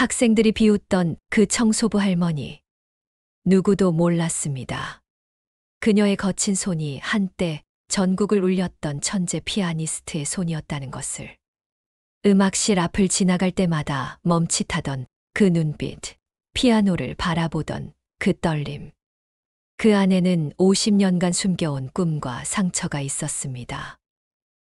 학생들이 비웃던 그 청소부 할머니. 누구도 몰랐습니다. 그녀의 거친 손이 한때 전국을 울렸던 천재 피아니스트의 손이었다는 것을. 음악실 앞을 지나갈 때마다 멈칫하던 그 눈빛, 피아노를 바라보던 그 떨림. 그 안에는 50년간 숨겨온 꿈과 상처가 있었습니다.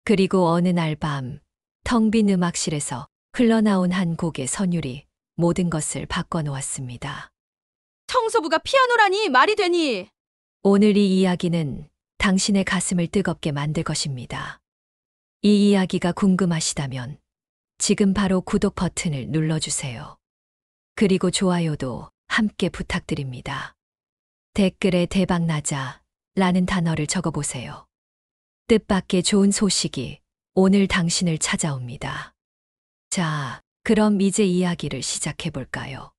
그리고 어느 날 밤, 텅 빈 음악실에서 흘러나온 한 곡의 선율이 모든 것을 바꿔놓았습니다. 청소부가 피아노라니 말이 되니? 오늘 이 이야기는 당신의 가슴을 뜨겁게 만들 것입니다. 이 이야기가 궁금하시다면 지금 바로 구독 버튼을 눌러주세요. 그리고 좋아요도 함께 부탁드립니다. 댓글에 대박나자 라는 단어를 적어보세요. 뜻밖의 좋은 소식이 오늘 당신을 찾아옵니다. 자, 그럼 이제 이야기를 시작해볼까요?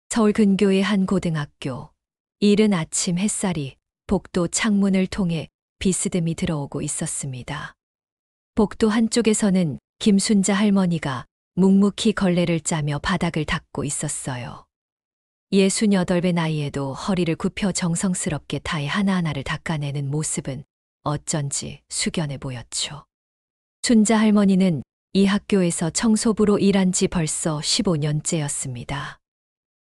서울 근교의 한 고등학교. 이른 아침 햇살이 복도 창문을 통해 비스듬히 들어오고 있었습니다. 복도 한쪽에서는 김순자 할머니가 묵묵히 걸레를 짜며 바닥을 닦고 있었어요. 68배 나이에도 허리를 굽혀 정성스럽게 타일 하나하나를 닦아내는 모습은 어쩐지 숙연해 보였죠. 순자 할머니는 이 학교에서 청소부로 일한 지 벌써 15년째였습니다.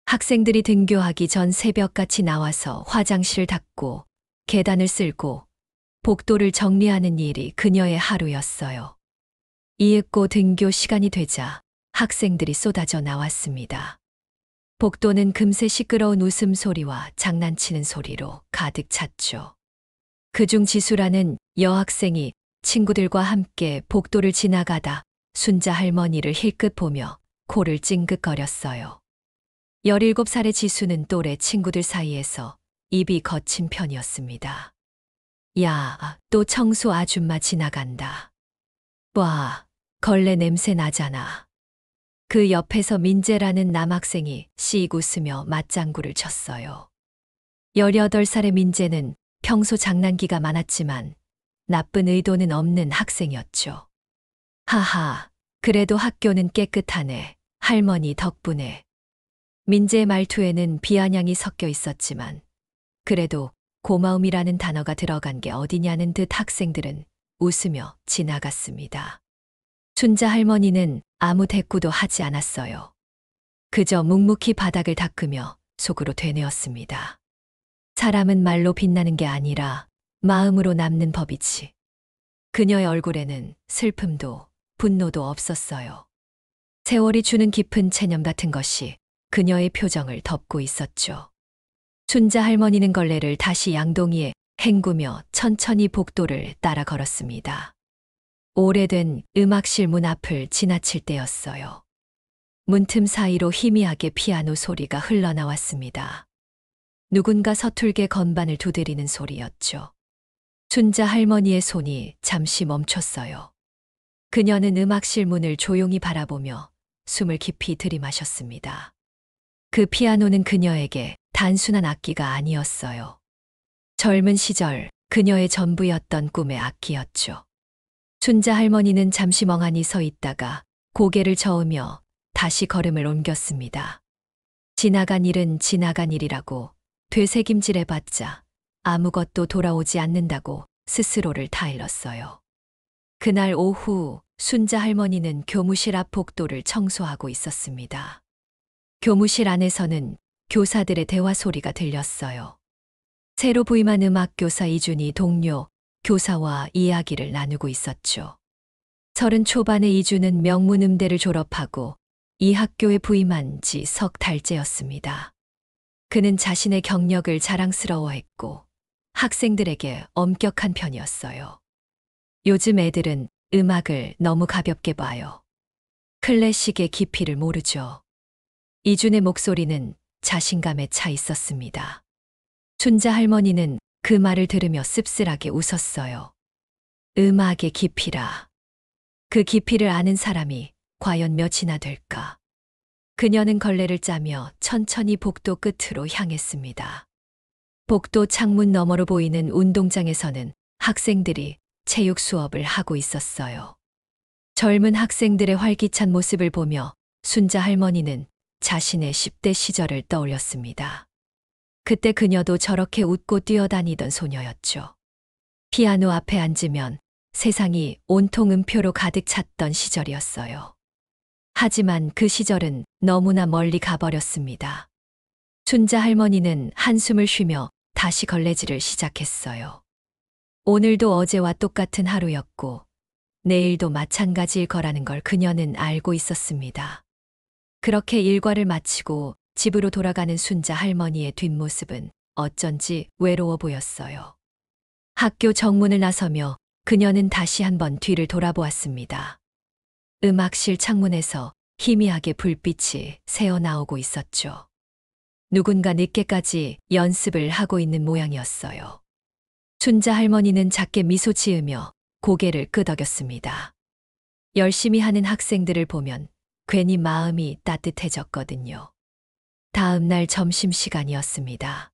학생들이 등교하기 전 새벽같이 나와서 화장실을 닦고 계단을 쓸고 복도를 정리하는 일이 그녀의 하루였어요. 이윽고 등교 시간이 되자 학생들이 쏟아져 나왔습니다. 복도는 금세 시끄러운 웃음소리와 장난치는 소리로 가득 찼죠. 그중 지수라는 여학생이 친구들과 함께 복도를 지나가다 순자 할머니를 힐끗 보며 코를 찡긋거렸어요. 17살의 지수는 또래 친구들 사이에서 입이 거친 편이었습니다. 야, 또 청소 아줌마 지나간다. 와, 걸레 냄새 나잖아. 그 옆에서 민재라는 남학생이 씩 웃으며 맞장구를 쳤어요. 18살의 민재는 평소 장난기가 많았지만 나쁜 의도는 없는 학생이었죠. 하하, 그래도 학교는 깨끗하네. 할머니 덕분에. 민재의 말투에는 비아냥이 섞여 있었지만 그래도 고마움이라는 단어가 들어간 게 어디냐는 듯 학생들은 웃으며 지나갔습니다. 순자 할머니는 아무 대꾸도 하지 않았어요. 그저 묵묵히 바닥을 닦으며 속으로 되뇌었습니다. 사람은 말로 빛나는 게 아니라 마음으로 남는 법이지. 그녀의 얼굴에는 슬픔도 분노도 없었어요. 세월이 주는 깊은 체념 같은 것이 그녀의 표정을 덮고 있었죠. 순자 할머니는 걸레를 다시 양동이에 헹구며 천천히 복도를 따라 걸었습니다. 오래된 음악실 문 앞을 지나칠 때였어요. 문틈 사이로 희미하게 피아노 소리가 흘러나왔습니다. 누군가 서툴게 건반을 두드리는 소리였죠. 순자 할머니의 손이 잠시 멈췄어요. 그녀는 음악실 문을 조용히 바라보며 숨을 깊이 들이마셨습니다. 그 피아노는 그녀에게 단순한 악기가 아니었어요. 젊은 시절 그녀의 전부였던 꿈의 악기였죠. 순자 할머니는 잠시 멍하니 서 있다가 고개를 저으며 다시 걸음을 옮겼습니다. 지나간 일은 지나간 일이라고 되새김질해봤자 아무것도 돌아오지 않는다고 스스로를 타일렀어요. 그날 오후 순자 할머니는 교무실 앞 복도를 청소하고 있었습니다. 교무실 안에서는 교사들의 대화 소리가 들렸어요. 새로 부임한 음악교사 이준이 동료 교사와 이야기를 나누고 있었죠. 30 초반의 이준은 명문음대를 졸업하고 이 학교에 부임한 지 석 달째였습니다. 그는 자신의 경력을 자랑스러워했고 학생들에게 엄격한 편이었어요. 요즘 애들은 음악을 너무 가볍게 봐요. 클래식의 깊이를 모르죠. 이준의 목소리는 자신감에 차 있었습니다. 순자 할머니는 그 말을 들으며 씁쓸하게 웃었어요. 음악의 깊이라. 그 깊이를 아는 사람이 과연 몇이나 될까? 그녀는 걸레를 짜며 천천히 복도 끝으로 향했습니다. 복도 창문 너머로 보이는 운동장에서는 학생들이 체육 수업을 하고 있었어요. 젊은 학생들의 활기찬 모습을 보며 순자 할머니는 자신의 10대 시절을 떠올렸습니다. 그때 그녀도 저렇게 웃고 뛰어다니던 소녀였죠. 피아노 앞에 앉으면 세상이 온통 음표로 가득 찼던 시절이었어요. 하지만 그 시절은 너무나 멀리 가버렸습니다. 순자 할머니는 한숨을 쉬며 다시 걸레질을 시작했어요. 오늘도 어제와 똑같은 하루였고 내일도 마찬가지일 거라는 걸 그녀는 알고 있었습니다. 그렇게 일과를 마치고 집으로 돌아가는 순자 할머니의 뒷모습은 어쩐지 외로워 보였어요. 학교 정문을 나서며 그녀는 다시 한번 뒤를 돌아보았습니다. 음악실 창문에서 희미하게 불빛이 새어나오고 있었죠. 누군가 늦게까지 연습을 하고 있는 모양이었어요. 순자 할머니는 작게 미소 지으며 고개를 끄덕였습니다. 열심히 하는 학생들을 보면 괜히 마음이 따뜻해졌거든요. 다음 날 점심시간이었습니다.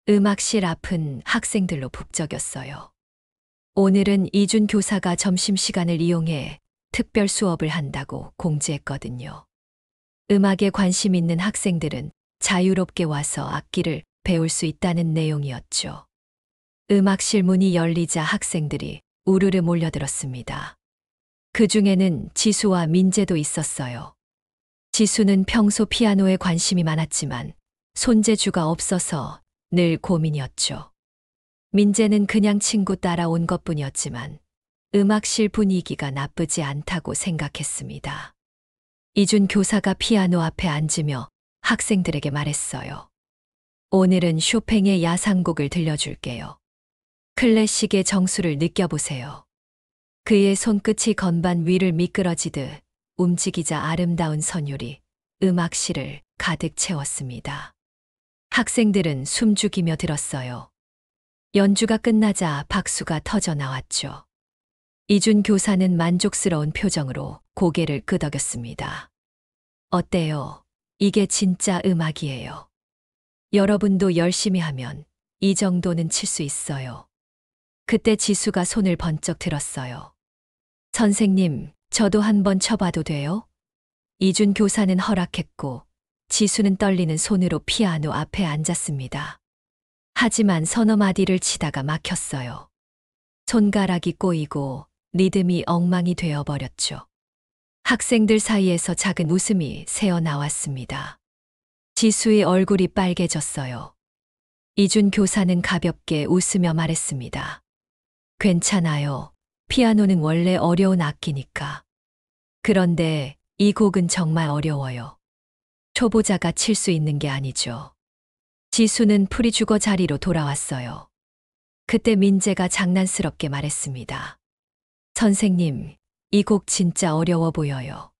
음악실 앞은 학생들로 북적였어요. 오늘은 이준 교사가 점심시간을 이용해 특별 수업을 한다고 공지했거든요. 음악에 관심 있는 학생들은 자유롭게 와서 악기를 배울 수 있다는 내용이었죠. 음악실 문이 열리자 학생들이 우르르 몰려들었습니다. 그 중에는 지수와 민재도 있었어요. 지수는 평소 피아노에 관심이 많았지만 손재주가 없어서 늘 고민이었죠. 민재는 그냥 친구 따라 온 것뿐이었지만 음악실 분위기가 나쁘지 않다고 생각했습니다. 이준 교사가 피아노 앞에 앉으며 학생들에게 말했어요. 오늘은 쇼팽의 야상곡을 들려줄게요. 클래식의 정수를 느껴보세요. 그의 손끝이 건반 위를 미끄러지듯 움직이자 아름다운 선율이 음악실을 가득 채웠습니다. 학생들은 숨죽이며 들었어요. 연주가 끝나자 박수가 터져 나왔죠. 이준 교사는 만족스러운 표정으로 고개를 끄덕였습니다. 어때요? 이게 진짜 음악이에요. 여러분도 열심히 하면 이 정도는 칠 수 있어요. 그때 지수가 손을 번쩍 들었어요. 선생님, 저도 한번 쳐봐도 돼요? 이준 교사는 허락했고 지수는 떨리는 손으로 피아노 앞에 앉았습니다. 하지만 서너 마디를 치다가 막혔어요. 손가락이 꼬이고 리듬이 엉망이 되어버렸죠. 학생들 사이에서 작은 웃음이 새어 나왔습니다. 지수의 얼굴이 빨개졌어요. 이준 교사는 가볍게 웃으며 말했습니다. 괜찮아요. 피아노는 원래 어려운 악기니까. 그런데 이 곡은 정말 어려워요. 초보자가 칠 수 있는 게 아니죠. 지수는 풀이 죽어 자리로 돌아왔어요. 그때 민재가 장난스럽게 말했습니다. 선생님, 이 곡 진짜 어려워 보여요.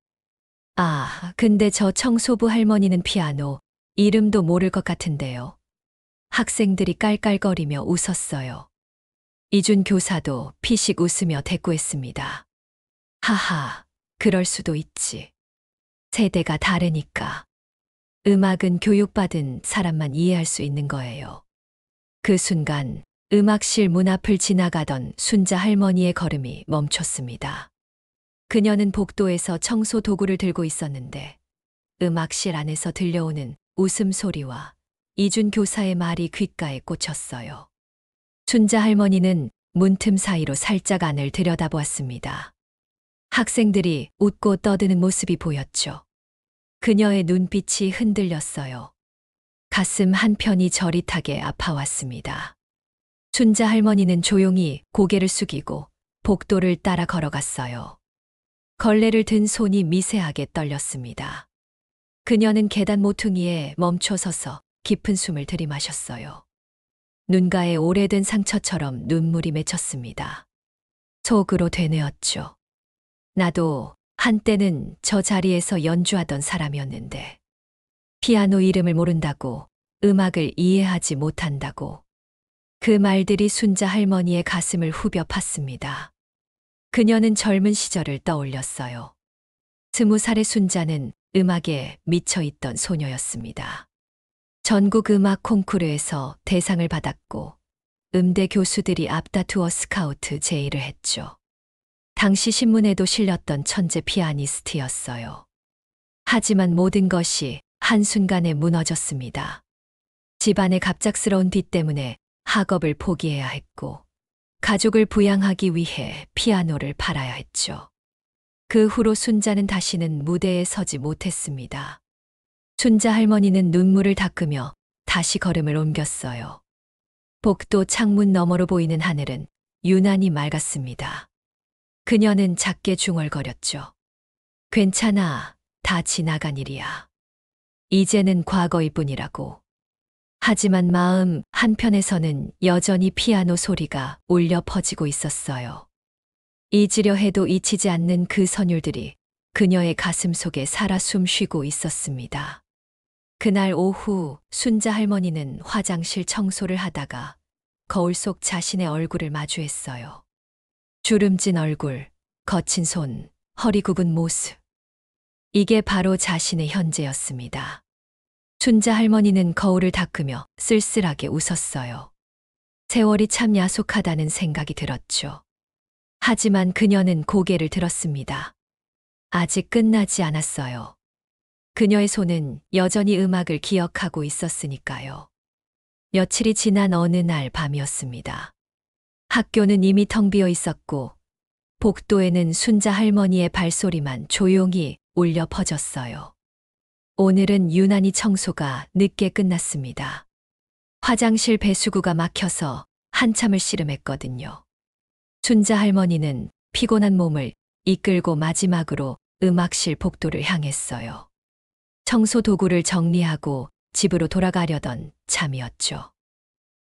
아, 근데 저 청소부 할머니는 피아노 이름도 모를 것 같은데요. 학생들이 깔깔거리며 웃었어요. 이준 교사도 피식 웃으며 대꾸했습니다. 하하, 그럴 수도 있지. 세대가 다르니까. 음악은 교육받은 사람만 이해할 수 있는 거예요. 그 순간 음악실 문 앞을 지나가던 순자 할머니의 걸음이 멈췄습니다. 그녀는 복도에서 청소 도구를 들고 있었는데 음악실 안에서 들려오는 웃음소리와 이준 교사의 말이 귓가에 꽂혔어요. 순자 할머니는 문틈 사이로 살짝 안을 들여다보았습니다. 학생들이 웃고 떠드는 모습이 보였죠. 그녀의 눈빛이 흔들렸어요. 가슴 한편이 저릿하게 아파왔습니다. 순자 할머니는 조용히 고개를 숙이고 복도를 따라 걸어갔어요. 걸레를 든 손이 미세하게 떨렸습니다. 그녀는 계단 모퉁이에 멈춰 서서 깊은 숨을 들이마셨어요. 눈가에 오래된 상처처럼 눈물이 맺혔습니다. 속으로 되뇌었죠. 나도 한때는 저 자리에서 연주하던 사람이었는데 피아노 이름을 모른다고 음악을 이해하지 못한다고 그 말들이 순자 할머니의 가슴을 후벼 팠습니다. 그녀는 젊은 시절을 떠올렸어요. 20살의 순자는 음악에 미쳐있던 소녀였습니다. 전국 음악 콩쿠르에서 대상을 받았고 음대 교수들이 앞다투어 스카우트 제의를 했죠. 당시 신문에도 실렸던 천재 피아니스트였어요. 하지만 모든 것이 한순간에 무너졌습니다. 집안의 갑작스러운 빚 때문에 학업을 포기해야 했고, 가족을 부양하기 위해 피아노를 팔아야 했죠. 그 후로 순자는 다시는 무대에 서지 못했습니다. 순자 할머니는 눈물을 닦으며 다시 걸음을 옮겼어요. 복도 창문 너머로 보이는 하늘은 유난히 맑았습니다. 그녀는 작게 중얼거렸죠. 괜찮아, 다 지나간 일이야. 이제는 과거일 뿐이라고. 하지만 마음 한편에서는 여전히 피아노 소리가 울려 퍼지고 있었어요. 잊으려 해도 잊히지 않는 그 선율들이 그녀의 가슴 속에 살아 숨쉬고 있었습니다. 그날 오후 순자 할머니는 화장실 청소를 하다가 거울 속 자신의 얼굴을 마주했어요. 주름진 얼굴, 거친 손, 허리 굽은 모습. 이게 바로 자신의 현재였습니다. 순자 할머니는 거울을 닦으며 쓸쓸하게 웃었어요. 세월이 참 야속하다는 생각이 들었죠. 하지만 그녀는 고개를 들었습니다. 아직 끝나지 않았어요. 그녀의 손은 여전히 음악을 기억하고 있었으니까요. 며칠이 지난 어느 날 밤이었습니다. 학교는 이미 텅 비어 있었고, 복도에는 순자 할머니의 발소리만 조용히 울려 퍼졌어요. 오늘은 유난히 청소가 늦게 끝났습니다. 화장실 배수구가 막혀서 한참을 씨름했거든요. 순자 할머니는 피곤한 몸을 이끌고 마지막으로 음악실 복도를 향했어요. 청소 도구를 정리하고 집으로 돌아가려던 참이었죠.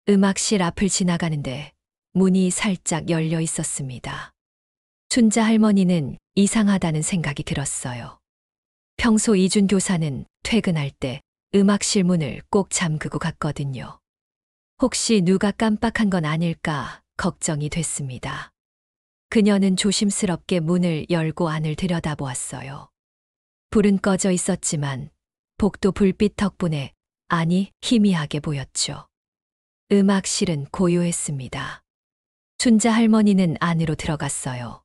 음악실 앞을 지나가는데 문이 살짝 열려 있었습니다. 순자 할머니는 이상하다는 생각이 들었어요. 평소 이준 교사는 퇴근할 때 음악실 문을 꼭 잠그고 갔거든요. 혹시 누가 깜빡한 건 아닐까 걱정이 됐습니다. 그녀는 조심스럽게 문을 열고 안을 들여다보았어요. 불은 꺼져 있었지만 복도 불빛 덕분에 안이 희미하게 보였죠. 음악실은 고요했습니다. 순자 할머니는 안으로 들어갔어요.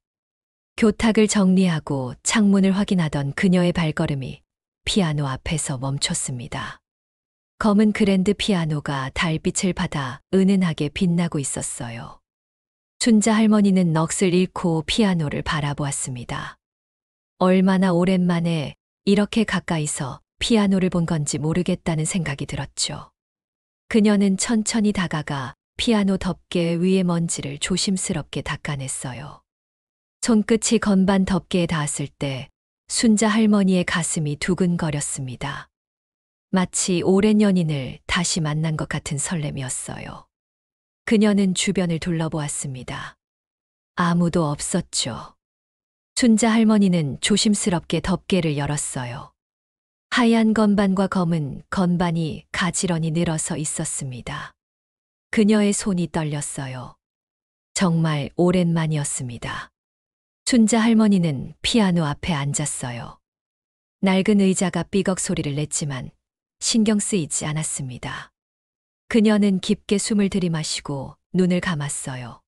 교탁을 정리하고 창문을 확인하던 그녀의 발걸음이 피아노 앞에서 멈췄습니다. 검은 그랜드 피아노가 달빛을 받아 은은하게 빛나고 있었어요. 순자 할머니는 넋을 잃고 피아노를 바라보았습니다. 얼마나 오랜만에 이렇게 가까이서 피아노를 본 건지 모르겠다는 생각이 들었죠. 그녀는 천천히 다가가 피아노 덮개 위의 먼지를 조심스럽게 닦아냈어요. 손끝이 건반 덮개에 닿았을 때 순자 할머니의 가슴이 두근거렸습니다. 마치 오랜 연인을 다시 만난 것 같은 설렘이었어요. 그녀는 주변을 둘러보았습니다. 아무도 없었죠. 순자 할머니는 조심스럽게 덮개를 열었어요. 하얀 건반과 검은 건반이 가지런히 늘어서 있었습니다. 그녀의 손이 떨렸어요. 정말 오랜만이었습니다. 순자 할머니는 피아노 앞에 앉았어요. 낡은 의자가 삐걱 소리를 냈지만 신경 쓰이지 않았습니다. 그녀는 깊게 숨을 들이마시고 눈을 감았어요.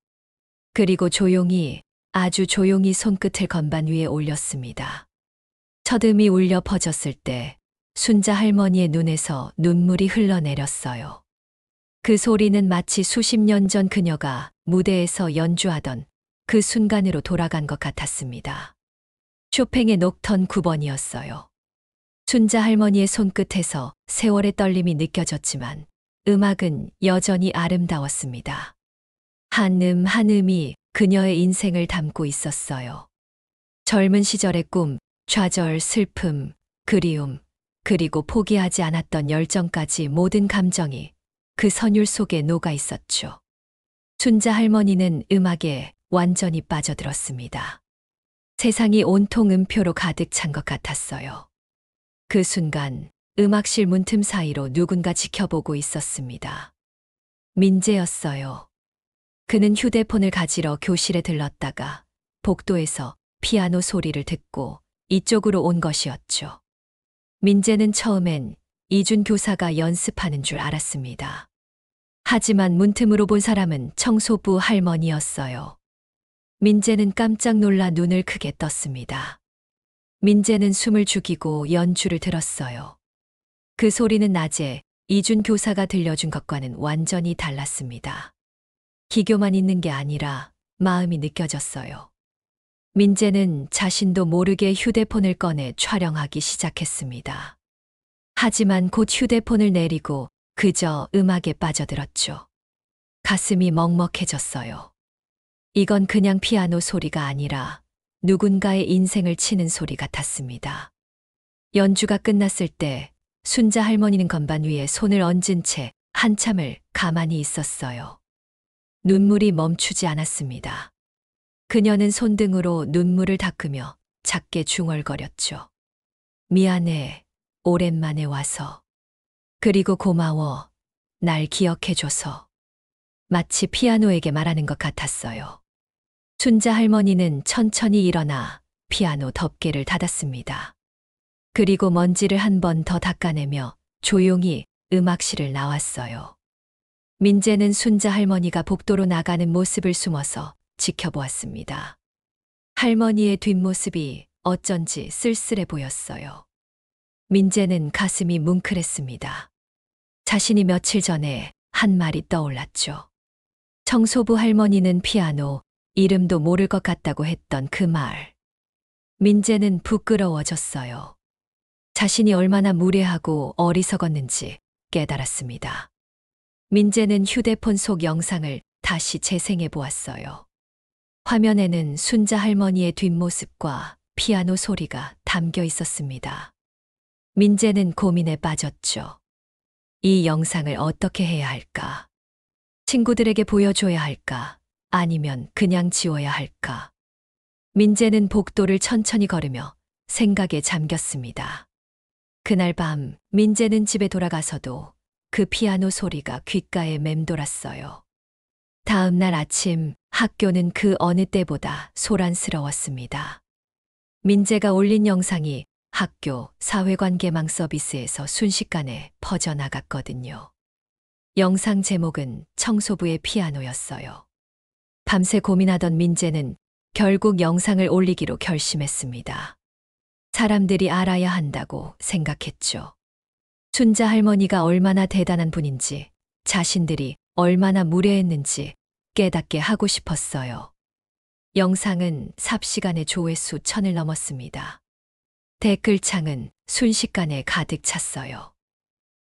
그리고 조용히, 아주 조용히 손끝을 건반 위에 올렸습니다. 첫음이 울려 퍼졌을 때 순자 할머니의 눈에서 눈물이 흘러내렸어요. 그 소리는 마치 수십 년 전 그녀가 무대에서 연주하던 그 순간으로 돌아간 것 같았습니다. 쇼팽의 녹턴 9번이었어요. 순자 할머니의 손끝에서 세월의 떨림이 느껴졌지만 음악은 여전히 아름다웠습니다. 한 한 음이 그녀의 인생을 담고 있었어요. 젊은 시절의 꿈, 좌절, 슬픔, 그리움, 그리고 포기하지 않았던 열정까지 모든 감정이 그 선율 속에 녹아 있었죠. 순자 할머니는 음악에 완전히 빠져들었습니다. 세상이 온통 음표로 가득 찬 것 같았어요. 그 순간 음악실 문틈 사이로 누군가 지켜보고 있었습니다. 민재였어요. 그는 휴대폰을 가지러 교실에 들렀다가 복도에서 피아노 소리를 듣고 이쪽으로 온 것이었죠. 민재는 처음엔 이준 교사가 연습하는 줄 알았습니다. 하지만 문틈으로 본 사람은 청소부 할머니였어요. 민재는 깜짝 놀라 눈을 크게 떴습니다. 민재는 숨을 죽이고 연주를 들었어요. 그 소리는 낮에 이준 교사가 들려준 것과는 완전히 달랐습니다. 기교만 있는 게 아니라 마음이 느껴졌어요. 민재는 자신도 모르게 휴대폰을 꺼내 촬영하기 시작했습니다. 하지만 곧 휴대폰을 내리고 그저 음악에 빠져들었죠. 가슴이 먹먹해졌어요. 이건 그냥 피아노 소리가 아니라 누군가의 인생을 치는 소리 같았습니다. 연주가 끝났을 때 순자 할머니는 건반 위에 손을 얹은 채 한참을 가만히 있었어요. 눈물이 멈추지 않았습니다. 그녀는 손등으로 눈물을 닦으며 작게 중얼거렸죠. 미안해, 오랜만에 와서. 그리고 고마워, 날 기억해줘서. 마치 피아노에게 말하는 것 같았어요. 순자 할머니는 천천히 일어나 피아노 덮개를 닫았습니다. 그리고 먼지를 한 번 더 닦아내며 조용히 음악실을 나왔어요. 민재는 순자 할머니가 복도로 나가는 모습을 숨어서 지켜보았습니다. 할머니의 뒷모습이 어쩐지 쓸쓸해 보였어요. 민재는 가슴이 뭉클했습니다. 자신이 며칠 전에 한 말이 떠올랐죠. 청소부 할머니는 피아노, 이름도 모를 것 같다고 했던 그 말. 민재는 부끄러워졌어요. 자신이 얼마나 무례하고 어리석었는지 깨달았습니다. 민재는 휴대폰 속 영상을 다시 재생해 보았어요. 화면에는 순자 할머니의 뒷모습과 피아노 소리가 담겨 있었습니다. 민재는 고민에 빠졌죠. 이 영상을 어떻게 해야 할까? 친구들에게 보여줘야 할까? 아니면 그냥 지워야 할까? 민재는 복도를 천천히 걸으며 생각에 잠겼습니다. 그날 밤 민재는 집에 돌아가서도 그 피아노 소리가 귓가에 맴돌았어요. 다음 날 아침 학교는 그 어느 때보다 소란스러웠습니다. 민재가 올린 영상이 학교 사회관계망 서비스에서 순식간에 퍼져나갔거든요. 영상 제목은 청소부의 피아노였어요. 밤새 고민하던 민재는 결국 영상을 올리기로 결심했습니다. 사람들이 알아야 한다고 생각했죠. 순자 할머니가 얼마나 대단한 분인지, 자신들이 얼마나 무례했는지 깨닫게 하고 싶었어요. 영상은 삽시간에 조회수 1000을 넘었습니다. 댓글창은 순식간에 가득 찼어요.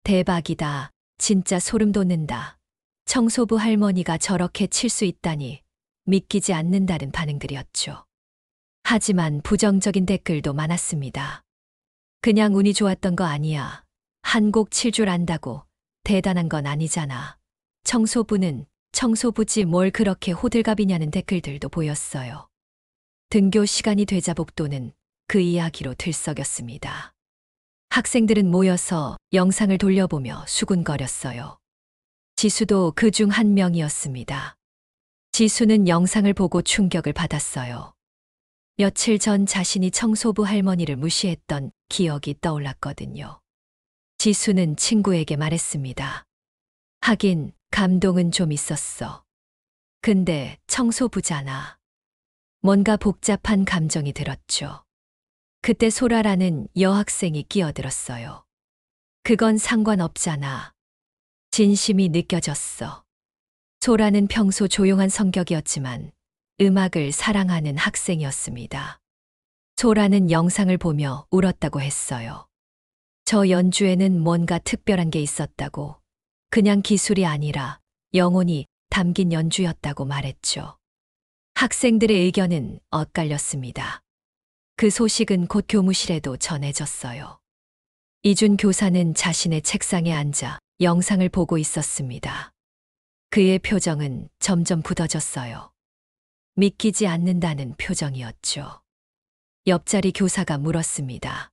대박이다. 진짜 소름 돋는다. 청소부 할머니가 저렇게 칠 수 있다니 믿기지 않는다는 반응들이었죠. 하지만 부정적인 댓글도 많았습니다. 그냥 운이 좋았던 거 아니야. 한 곡 칠 줄 안다고 대단한 건 아니잖아. 청소부는 청소부지 뭘 그렇게 호들갑이냐는 댓글들도 보였어요. 등교 시간이 되자 복도는 그 이야기로 들썩였습니다. 학생들은 모여서 영상을 돌려보며 수군거렸어요. 지수도 그 중 한 명이었습니다. 지수는 영상을 보고 충격을 받았어요. 며칠 전 자신이 청소부 할머니를 무시했던 기억이 떠올랐거든요. 지수는 친구에게 말했습니다. 하긴 감동은 좀 있었어. 근데 청소부잖아. 뭔가 복잡한 감정이 들었죠. 그때 소라라는 여학생이 끼어들었어요. 그건 상관없잖아. 진심이 느껴졌어. 소라는 평소 조용한 성격이었지만 음악을 사랑하는 학생이었습니다. 소라는 영상을 보며 울었다고 했어요. 저 연주에는 뭔가 특별한 게 있었다고, 그냥 기술이 아니라 영혼이 담긴 연주였다고 말했죠. 학생들의 의견은 엇갈렸습니다. 그 소식은 곧 교무실에도 전해졌어요. 이준 교사는 자신의 책상에 앉아 영상을 보고 있었습니다. 그의 표정은 점점 굳어졌어요. 믿기지 않는다는 표정이었죠. 옆자리 교사가 물었습니다.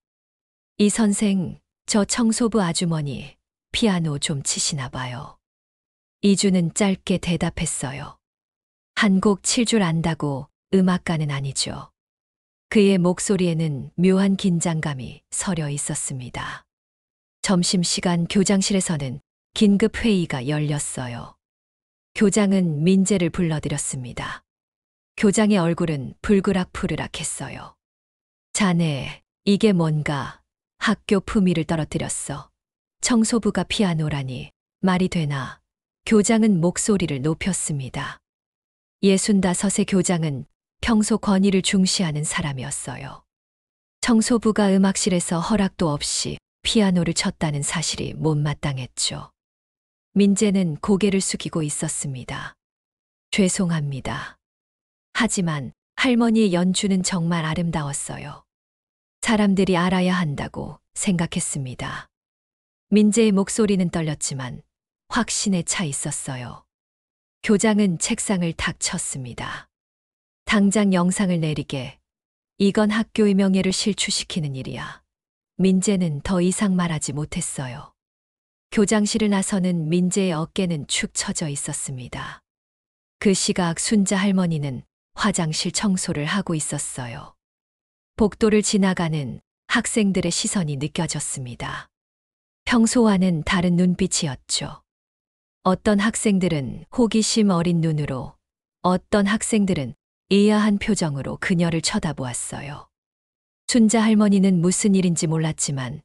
이 선생, 저 청소부 아주머니 피아노 좀 치시나 봐요. 이준은 짧게 대답했어요. 한 곡 칠 줄 안다고 음악가는 아니죠. 그의 목소리에는 묘한 긴장감이 서려 있었습니다. 점심시간 교장실에서는 긴급 회의가 열렸어요. 교장은 민재를 불러들였습니다. 교장의 얼굴은 불그락푸르락했어요. 자네, 이게 뭔가 학교 품위를 떨어뜨렸어. 청소부가 피아노라니 말이 되나. 교장은 목소리를 높였습니다. 65의 교장은 평소 권위를 중시하는 사람이었어요. 청소부가 음악실에서 허락도 없이 피아노를 쳤다는 사실이 못마땅했죠. 민재는 고개를 숙이고 있었습니다. 죄송합니다. 하지만 할머니의 연주는 정말 아름다웠어요. 사람들이 알아야 한다고 생각했습니다. 민재의 목소리는 떨렸지만 확신에 차 있었어요. 교장은 책상을 탁 쳤습니다. 당장 영상을 내리게. 이건 학교의 명예를 실추시키는 일이야. 민재는 더 이상 말하지 못했어요. 교장실을 나서는 민재의 어깨는 축 처져 있었습니다. 그 시각 순자 할머니는 화장실 청소를 하고 있었어요. 복도를 지나가는 학생들의 시선이 느껴졌습니다. 평소와는 다른 눈빛이었죠. 어떤 학생들은 호기심 어린 눈으로, 어떤 학생들은 의아한 표정으로 그녀를 쳐다보았어요. 순자 할머니는 무슨 일인지 몰랐지만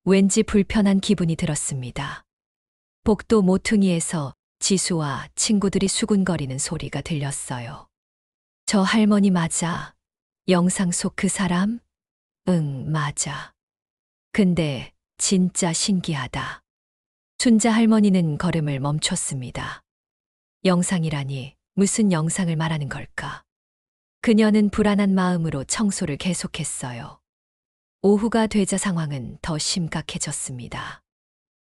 왠지 불편한 기분이 들었습니다. 복도 모퉁이에서 지수와 친구들이 수군거리는 소리가 들렸어요. 저 할머니 맞아? 영상 속 그 사람? 응, 맞아. 근데 진짜 신기하다. 순자 할머니는 걸음을 멈췄습니다. 영상이라니 무슨 영상을 말하는 걸까? 그녀는 불안한 마음으로 청소를 계속했어요. 오후가 되자 상황은 더 심각해졌습니다.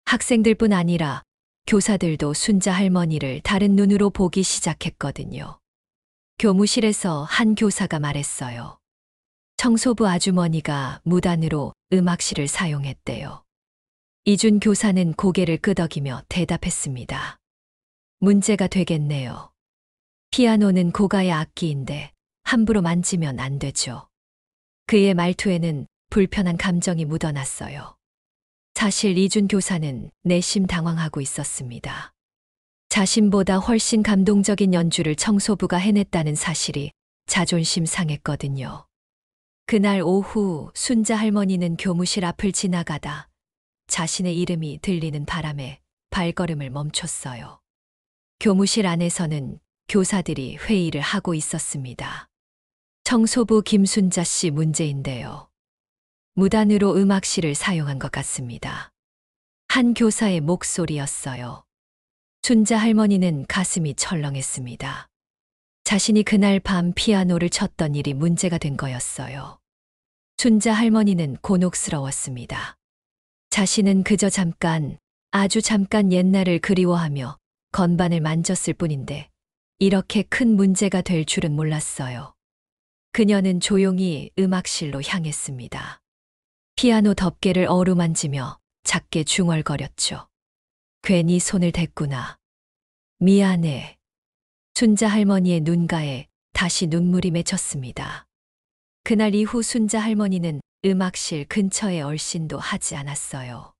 학생들뿐 아니라 교사들도 순자 할머니를 다른 눈으로 보기 시작했거든요. 교무실에서 한 교사가 말했어요. 청소부 아주머니가 무단으로 음악실을 사용했대요. 이준 교사는 고개를 끄덕이며 대답했습니다. 문제가 되겠네요. 피아노는 고가의 악기인데 함부로 만지면 안 되죠. 그의 말투에는 불편한 감정이 묻어났어요. 사실 이준 교사는 내심 당황하고 있었습니다. 자신보다 훨씬 감동적인 연주를 청소부가 해냈다는 사실이 자존심 상했거든요. 그날 오후 순자 할머니는 교무실 앞을 지나가다 자신의 이름이 들리는 바람에 발걸음을 멈췄어요. 교무실 안에서는 교사들이 회의를 하고 있었습니다. 청소부 김순자 씨 문제인데요. 무단으로 음악실을 사용한 것 같습니다. 한 교사의 목소리였어요. 순자 할머니는 가슴이 철렁했습니다. 자신이 그날 밤 피아노를 쳤던 일이 문제가 된 거였어요. 순자 할머니는 곤혹스러웠습니다. 자신은 그저 잠깐, 아주 잠깐 옛날을 그리워하며 건반을 만졌을 뿐인데 이렇게 큰 문제가 될 줄은 몰랐어요. 그녀는 조용히 음악실로 향했습니다. 피아노 덮개를 어루만지며 작게 중얼거렸죠. 괜히 손을 댔구나. 미안해. 순자 할머니의 눈가에 다시 눈물이 맺혔습니다. 그날 이후 순자 할머니는 음악실 근처에 얼씬도 하지 않았어요.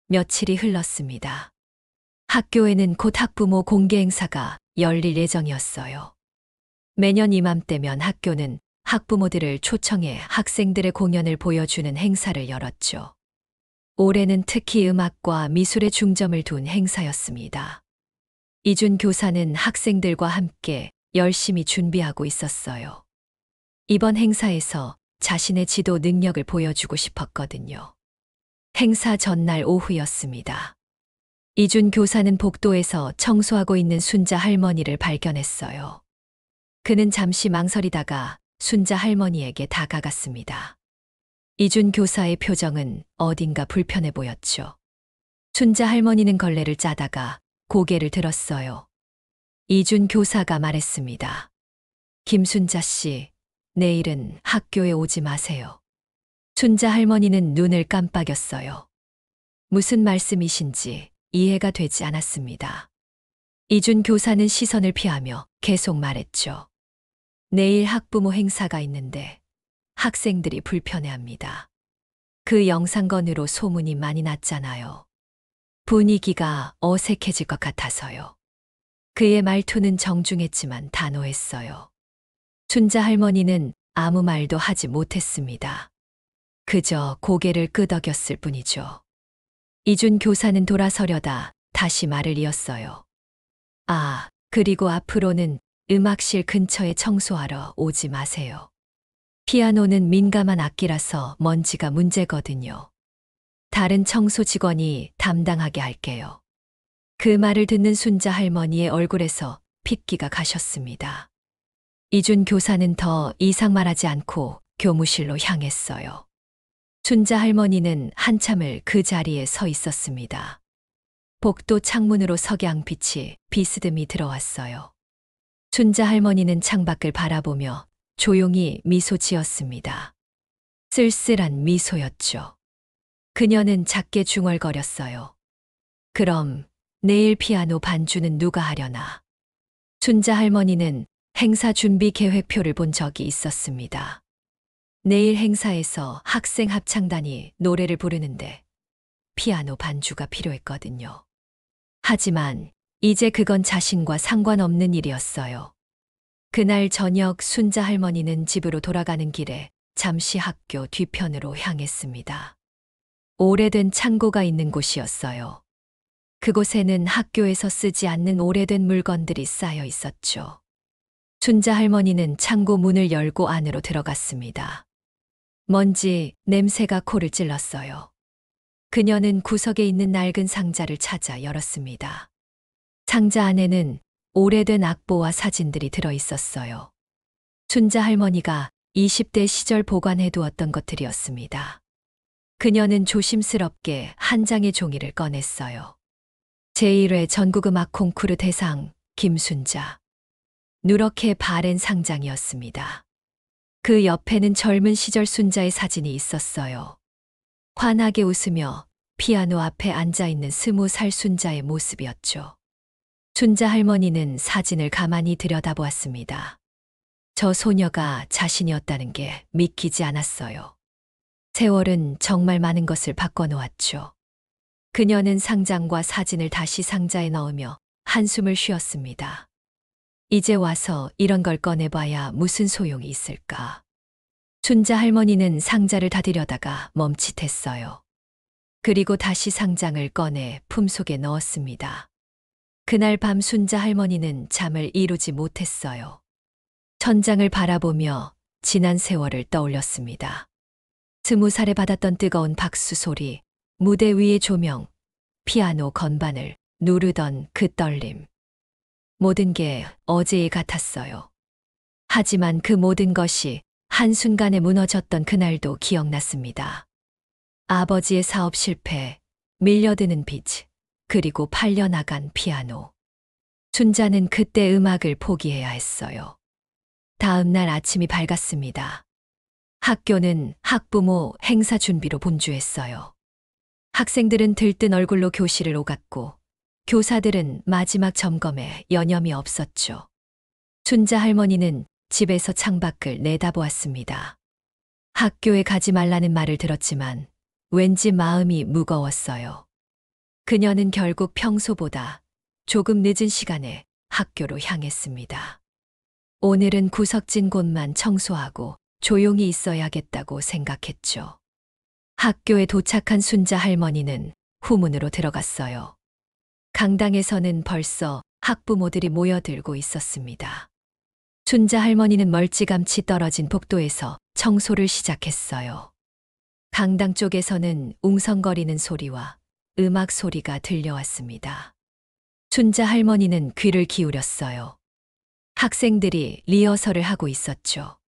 며칠이 흘렀습니다. 학교에는 곧 학부모 공개 행사가 열릴 예정이었어요. 매년 이맘때면 학교는 학부모들을 초청해 학생들의 공연을 보여주는 행사를 열었죠. 올해는 특히 음악과 미술에 중점을 둔 행사였습니다. 이준 교사는 학생들과 함께 열심히 준비하고 있었어요. 이번 행사에서 자신의 지도 능력을 보여주고 싶었거든요. 행사 전날 오후였습니다. 이준 교사는 복도에서 청소하고 있는 순자 할머니를 발견했어요. 그는 잠시 망설이다가 순자 할머니에게 다가갔습니다. 이준 교사의 표정은 어딘가 불편해 보였죠. 순자 할머니는 걸레를 짜다가 고개를 들었어요. 이준 교사가 말했습니다. 김순자 씨, 내일은 학교에 오지 마세요. 순자 할머니는 눈을 깜빡였어요. 무슨 말씀이신지 이해가 되지 않았습니다. 이준 교사는 시선을 피하며 계속 말했죠. 내일 학부모 행사가 있는데 학생들이 불편해합니다. 그 영상건으로 소문이 많이 났잖아요. 분위기가 어색해질 것 같아서요. 그의 말투는 정중했지만 단호했어요. 순자 할머니는 아무 말도 하지 못했습니다. 그저 고개를 끄덕였을 뿐이죠. 이준 교사는 돌아서려다 다시 말을 이었어요. 아, 그리고 앞으로는 음악실 근처에 청소하러 오지 마세요. 피아노는 민감한 악기라서 먼지가 문제거든요. 다른 청소 직원이 담당하게 할게요. 그 말을 듣는 순자 할머니의 얼굴에서 핏기가 가셨습니다. 이준 교사는 더 이상 말하지 않고 교무실로 향했어요. 순자 할머니는 한참을 그 자리에 서 있었습니다. 복도 창문으로 석양빛이 비스듬히 들어왔어요. 순자 할머니는 창밖을 바라보며 조용히 미소 지었습니다. 쓸쓸한 미소였죠. 그녀는 작게 중얼거렸어요. 그럼 내일 피아노 반주는 누가 하려나? 순자 할머니는 행사 준비 계획표를 본 적이 있었습니다. 내일 행사에서 학생 합창단이 노래를 부르는데 피아노 반주가 필요했거든요. 하지만 이제 그건 자신과 상관없는 일이었어요. 그날 저녁 순자 할머니는 집으로 돌아가는 길에 잠시 학교 뒤편으로 향했습니다. 오래된 창고가 있는 곳이었어요. 그곳에는 학교에서 쓰지 않는 오래된 물건들이 쌓여 있었죠. 순자 할머니는 창고 문을 열고 안으로 들어갔습니다. 먼지 냄새가 코를 찔렀어요. 그녀는 구석에 있는 낡은 상자를 찾아 열었습니다. 상자 안에는 오래된 악보와 사진들이 들어 있었어요. 순자 할머니가 20대 시절 보관해 두었던 것들이었습니다. 그녀는 조심스럽게 한 장의 종이를 꺼냈어요. 제1회 전국음악 콩쿠르 대상 김순자. 누렇게 바랜 상장이었습니다. 그 옆에는 젊은 시절 순자의 사진이 있었어요. 환하게 웃으며 피아노 앞에 앉아있는 20살 순자의 모습이었죠. 순자 할머니는 사진을 가만히 들여다보았습니다. 저 소녀가 자신이었다는 게 믿기지 않았어요. 세월은 정말 많은 것을 바꿔놓았죠. 그녀는 상장과 사진을 다시 상자에 넣으며 한숨을 쉬었습니다. 이제 와서 이런 걸 꺼내봐야 무슨 소용이 있을까. 순자 할머니는 상자를 닫으려다가 멈칫했어요. 그리고 다시 상장을 꺼내 품속에 넣었습니다. 그날 밤 순자 할머니는 잠을 이루지 못했어요. 천장을 바라보며 지난 세월을 떠올렸습니다. 20살에 받았던 뜨거운 박수 소리, 무대 위의 조명, 피아노 건반을 누르던 그 떨림. 모든 게 어제의 같았어요. 하지만 그 모든 것이 한순간에 무너졌던 그날도 기억났습니다. 아버지의 사업 실패, 밀려드는 빚, 그리고 팔려나간 피아노. 순자는 그때 음악을 포기해야 했어요. 다음 날 아침이 밝았습니다. 학교는 학부모 행사 준비로 분주했어요. 학생들은 들뜬 얼굴로 교실을 오갔고 교사들은 마지막 점검에 여념이 없었죠. 순자 할머니는 집에서 창밖을 내다보았습니다. 학교에 가지 말라는 말을 들었지만 왠지 마음이 무거웠어요. 그녀는 결국 평소보다 조금 늦은 시간에 학교로 향했습니다. 오늘은 구석진 곳만 청소하고 조용히 있어야겠다고 생각했죠. 학교에 도착한 순자 할머니는 후문으로 들어갔어요. 강당에서는 벌써 학부모들이 모여들고 있었습니다. 순자 할머니는 멀찌감치 떨어진 복도에서 청소를 시작했어요. 강당 쪽에서는 웅성거리는 소리와 음악 소리가 들려왔습니다. 순자 할머니는 귀를 기울였어요. 학생들이 리허설을 하고 있었죠.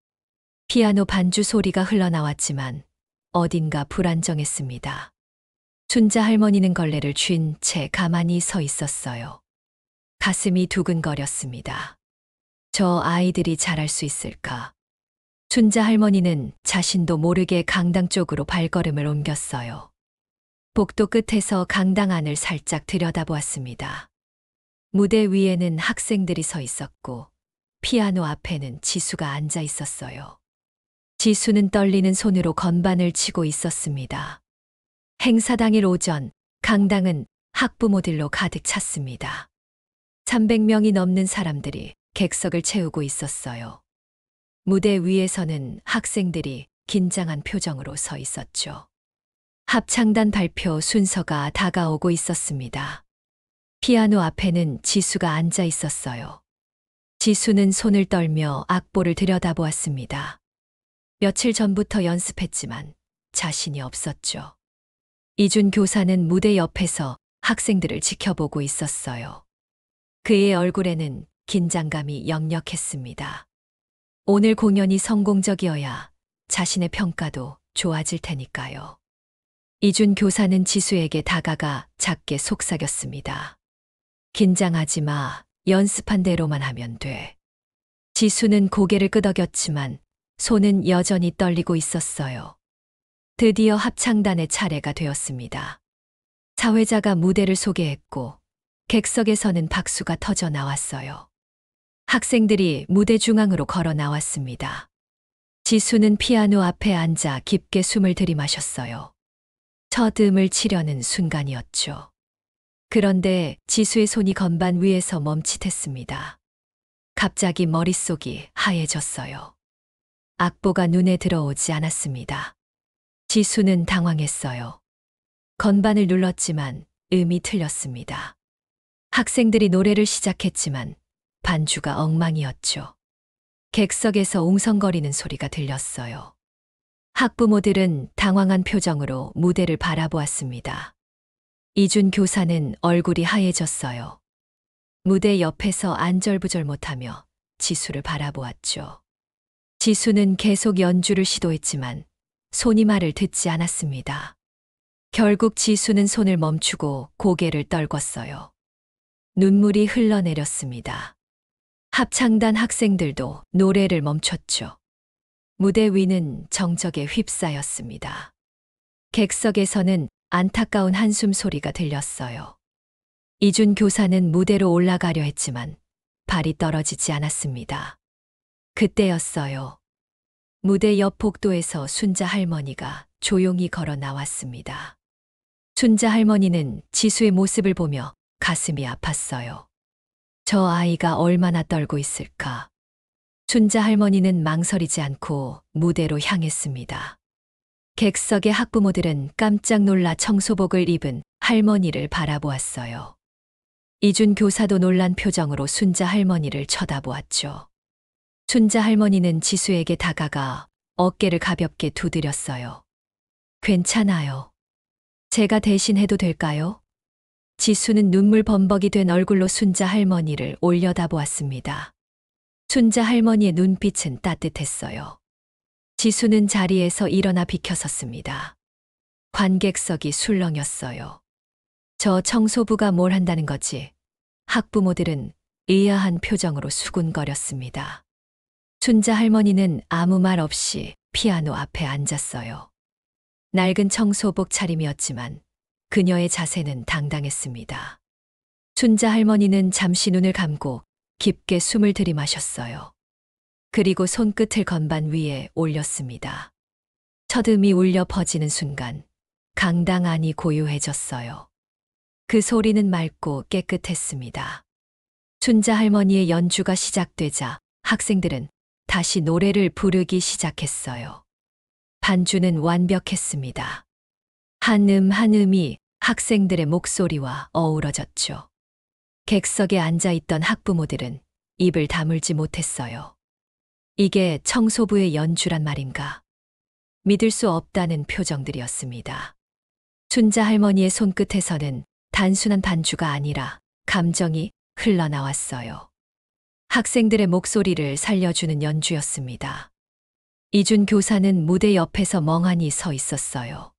피아노 반주 소리가 흘러나왔지만 어딘가 불안정했습니다. 순자 할머니는 걸레를 쥔 채 가만히 서 있었어요. 가슴이 두근거렸습니다. 저 아이들이 잘할 수 있을까? 순자 할머니는 자신도 모르게 강당 쪽으로 발걸음을 옮겼어요. 복도 끝에서 강당 안을 살짝 들여다보았습니다. 무대 위에는 학생들이 서 있었고 피아노 앞에는 지수가 앉아 있었어요. 지수는 떨리는 손으로 건반을 치고 있었습니다. 행사 당일 오전 강당은 학부모들로 가득 찼습니다. 300명이 넘는 사람들이 객석을 채우고 있었어요. 무대 위에서는 학생들이 긴장한 표정으로 서 있었죠. 합창단 발표 순서가 다가오고 있었습니다. 피아노 앞에는 지수가 앉아 있었어요. 지수는 손을 떨며 악보를 들여다보았습니다. 며칠 전부터 연습했지만 자신이 없었죠. 이준 교사는 무대 옆에서 학생들을 지켜보고 있었어요. 그의 얼굴에는 긴장감이 역력했습니다. 오늘 공연이 성공적이어야 자신의 평가도 좋아질 테니까요. 이준 교사는 지수에게 다가가 작게 속삭였습니다. 긴장하지 마. 연습한 대로만 하면 돼. 지수는 고개를 끄덕였지만 손은 여전히 떨리고 있었어요. 드디어 합창단의 차례가 되었습니다. 사회자가 무대를 소개했고 객석에서는 박수가 터져 나왔어요. 학생들이 무대 중앙으로 걸어 나왔습니다. 지수는 피아노 앞에 앉아 깊게 숨을 들이마셨어요. 첫 음을 치려는 순간이었죠. 그런데 지수의 손이 건반 위에서 멈칫했습니다. 갑자기 머릿속이 하얘졌어요. 악보가 눈에 들어오지 않았습니다. 지수는 당황했어요. 건반을 눌렀지만 음이 틀렸습니다. 학생들이 노래를 시작했지만 반주가 엉망이었죠. 객석에서 웅성거리는 소리가 들렸어요. 학부모들은 당황한 표정으로 무대를 바라보았습니다. 이준 교사는 얼굴이 하얘졌어요. 무대 옆에서 안절부절 못하며 지수를 바라보았죠. 지수는 계속 연주를 시도했지만 손이 말을 듣지 않았습니다. 결국 지수는 손을 멈추고 고개를 떨궜어요. 눈물이 흘러내렸습니다. 합창단 학생들도 노래를 멈췄죠. 무대 위는 정적에 휩싸였습니다. 객석에서는 안타까운 한숨 소리가 들렸어요. 이준 교사는 무대로 올라가려 했지만 발이 떨어지지 않았습니다. 그때였어요. 무대 옆 복도에서 순자 할머니가 조용히 걸어 나왔습니다. 순자 할머니는 지수의 모습을 보며 가슴이 아팠어요. 저 아이가 얼마나 떨고 있을까. 순자 할머니는 망설이지 않고 무대로 향했습니다. 객석의 학부모들은 깜짝 놀라 청소복을 입은 할머니를 바라보았어요. 이준 교사도 놀란 표정으로 순자 할머니를 쳐다보았죠. 순자 할머니는 지수에게 다가가 어깨를 가볍게 두드렸어요. 괜찮아요. 제가 대신 해도 될까요? 지수는 눈물 범벅이 된 얼굴로 순자 할머니를 올려다보았습니다. 순자 할머니의 눈빛은 따뜻했어요. 지수는 자리에서 일어나 비켜섰습니다. 관객석이 술렁였어요. 저 청소부가 뭘 한다는 거지? 학부모들은 의아한 표정으로 수군거렸습니다. 순자 할머니는 아무 말 없이 피아노 앞에 앉았어요. 낡은 청소복 차림이었지만 그녀의 자세는 당당했습니다. 순자 할머니는 잠시 눈을 감고 깊게 숨을 들이마셨어요. 그리고 손끝을 건반 위에 올렸습니다. 첫 음이 울려 퍼지는 순간 강당 안이 고요해졌어요. 그 소리는 맑고 깨끗했습니다. 순자 할머니의 연주가 시작되자 학생들은 다시 노래를 부르기 시작했어요. 반주는 완벽했습니다. 한 한 음이 학생들의 목소리와 어우러졌죠. 객석에 앉아있던 학부모들은 입을 다물지 못했어요. 이게 청소부의 연주란 말인가? 믿을 수 없다는 표정들이었습니다. 순자 할머니의 손끝에서는 단순한 반주가 아니라 감정이 흘러나왔어요. 학생들의 목소리를 살려주는 연주였습니다. 이준 교사는 무대 옆에서 멍하니 서 있었어요.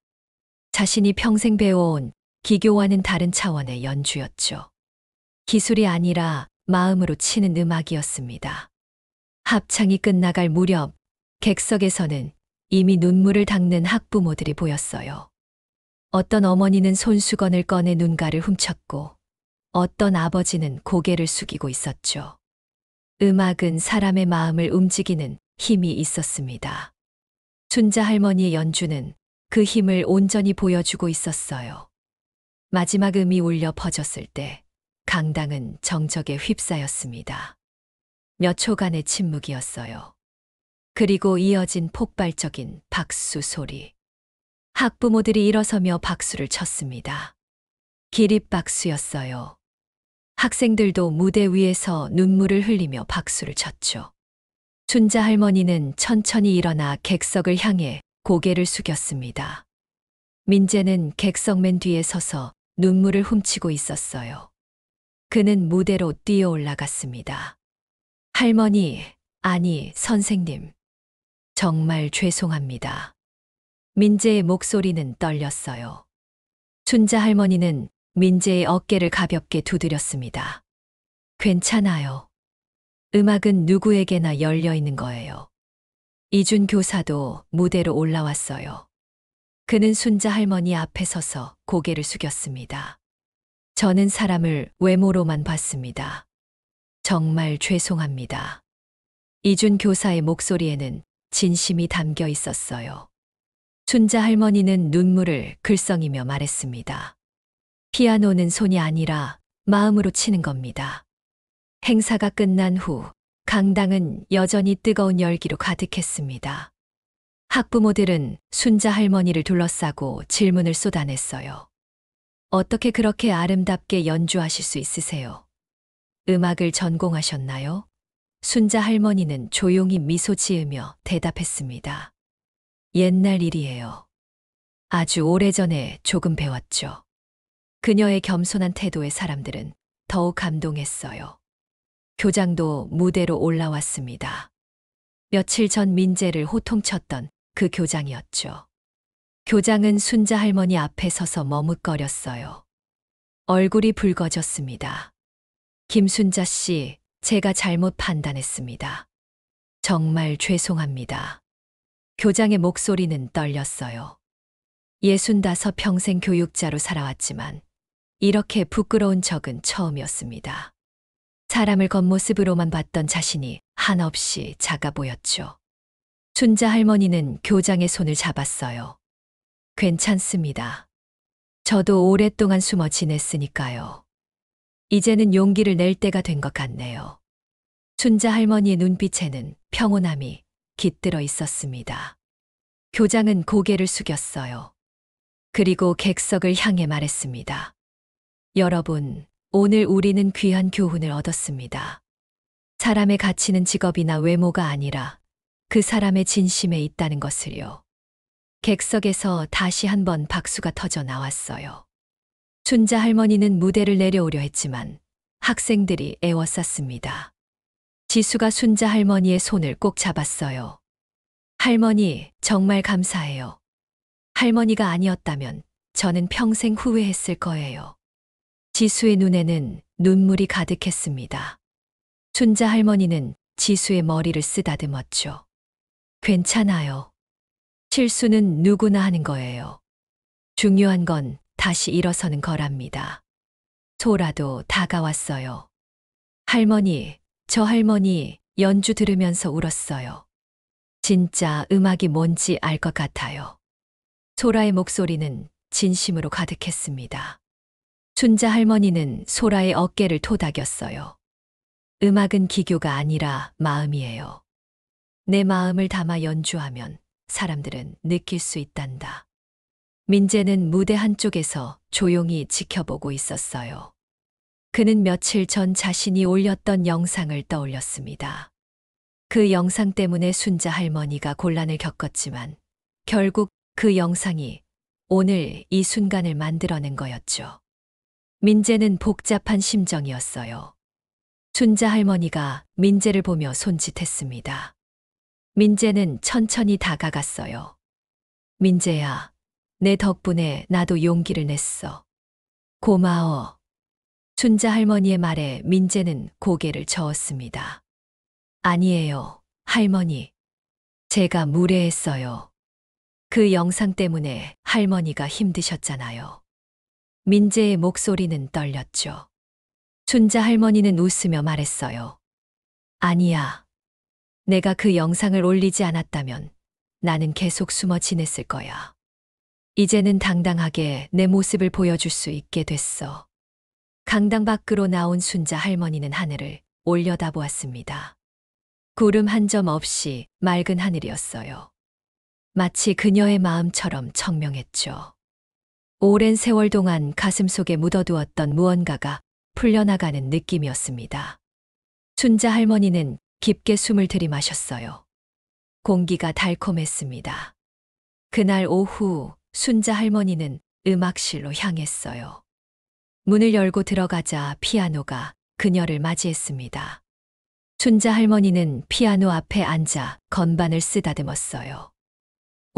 자신이 평생 배워온 기교와는 다른 차원의 연주였죠. 기술이 아니라 마음으로 치는 음악이었습니다. 합창이 끝나갈 무렵 객석에서는 이미 눈물을 닦는 학부모들이 보였어요. 어떤 어머니는 손수건을 꺼내 눈가를 훔쳤고 어떤 아버지는 고개를 숙이고 있었죠. 음악은 사람의 마음을 움직이는 힘이 있었습니다. 순자 할머니의 연주는 그 힘을 온전히 보여주고 있었어요. 마지막 음이 울려 퍼졌을 때 강당은 정적에 휩싸였습니다. 몇 초간의 침묵이었어요. 그리고 이어진 폭발적인 박수 소리. 학부모들이 일어서며 박수를 쳤습니다. 기립박수였어요. 학생들도 무대 위에서 눈물을 흘리며 박수를 쳤죠. 순자 할머니는 천천히 일어나 객석을 향해 고개를 숙였습니다. 민재는 객석 맨 뒤에 서서 눈물을 훔치고 있었어요. 그는 무대로 뛰어 올라갔습니다. 할머니, 아니, 선생님. 정말 죄송합니다. 민재의 목소리는 떨렸어요. 순자 할머니는 민재의 어깨를 가볍게 두드렸습니다. 괜찮아요. 음악은 누구에게나 열려 있는 거예요. 이준 교사도 무대로 올라왔어요. 그는 순자 할머니 앞에 서서 고개를 숙였습니다. 저는 사람을 외모로만 봤습니다. 정말 죄송합니다. 이준 교사의 목소리에는 진심이 담겨 있었어요. 순자 할머니는 눈물을 글썽이며 말했습니다. 피아노는 손이 아니라 마음으로 치는 겁니다. 행사가 끝난 후 강당은 여전히 뜨거운 열기로 가득했습니다. 학부모들은 순자 할머니를 둘러싸고 질문을 쏟아냈어요. 어떻게 그렇게 아름답게 연주하실 수 있으세요? 음악을 전공하셨나요? 순자 할머니는 조용히 미소 지으며 대답했습니다. 옛날 일이에요. 아주 오래전에 조금 배웠죠. 그녀의 겸손한 태도에 사람들은 더욱 감동했어요. 교장도 무대로 올라왔습니다. 며칠 전 민재를 호통쳤던 그 교장이었죠. 교장은 순자 할머니 앞에 서서 머뭇거렸어요. 얼굴이 붉어졌습니다. 김순자 씨, 제가 잘못 판단했습니다. 정말 죄송합니다. 교장의 목소리는 떨렸어요. 65 평생 교육자로 살아왔지만 이렇게 부끄러운 적은 처음이었습니다. 사람을 겉모습으로만 봤던 자신이 한없이 작아 보였죠. 순자 할머니는 교장의 손을 잡았어요. 괜찮습니다. 저도 오랫동안 숨어 지냈으니까요. 이제는 용기를 낼 때가 된 것 같네요. 순자 할머니의 눈빛에는 평온함이 깃들어 있었습니다. 교장은 고개를 숙였어요. 그리고 객석을 향해 말했습니다. 여러분, 오늘 우리는 귀한 교훈을 얻었습니다. 사람의 가치는 직업이나 외모가 아니라 그 사람의 진심에 있다는 것을요. 객석에서 다시 한번 박수가 터져 나왔어요. 순자 할머니는 무대를 내려오려 했지만 학생들이 애워쌌습니다. 지수가 순자 할머니의 손을 꼭 잡았어요. 할머니, 정말 감사해요. 할머니가 아니었다면 저는 평생 후회했을 거예요. 지수의 눈에는 눈물이 가득했습니다. 순자 할머니는 지수의 머리를 쓰다듬었죠. 괜찮아요. 실수는 누구나 하는 거예요. 중요한 건 다시 일어서는 거랍니다. 소라도 다가왔어요. 할머니, 저 할머니 연주 들으면서 울었어요. 진짜 음악이 뭔지 알 것 같아요. 소라의 목소리는 진심으로 가득했습니다. 순자 할머니는 소라의 어깨를 토닥였어요. 음악은 기교가 아니라 마음이에요. 내 마음을 담아 연주하면 사람들은 느낄 수 있단다. 민재는 무대 한쪽에서 조용히 지켜보고 있었어요. 그는 며칠 전 자신이 올렸던 영상을 떠올렸습니다. 그 영상 때문에 순자 할머니가 곤란을 겪었지만 결국 그 영상이 오늘 이 순간을 만들어낸 거였죠. 민재는 복잡한 심정이었어요. 순자 할머니가 민재를 보며 손짓했습니다. 민재는 천천히 다가갔어요. 민재야, 내 덕분에 나도 용기를 냈어. 고마워. 순자 할머니의 말에 민재는 고개를 저었습니다. 아니에요, 할머니. 제가 무례했어요. 그 영상 때문에 할머니가 힘드셨잖아요. 민재의 목소리는 떨렸죠. 순자 할머니는 웃으며 말했어요. 아니야. 내가 그 영상을 올리지 않았다면 나는 계속 숨어 지냈을 거야. 이제는 당당하게 내 모습을 보여줄 수 있게 됐어. 강당 밖으로 나온 순자 할머니는 하늘을 올려다보았습니다. 구름 한 점 없이 맑은 하늘이었어요. 마치 그녀의 마음처럼 청명했죠. 오랜 세월 동안 가슴속에 묻어두었던 무언가가 풀려나가는 느낌이었습니다. 순자 할머니는 깊게 숨을 들이마셨어요. 공기가 달콤했습니다. 그날 오후 순자 할머니는 음악실로 향했어요. 문을 열고 들어가자 피아노가 그녀를 맞이했습니다. 순자 할머니는 피아노 앞에 앉아 건반을 쓰다듬었어요.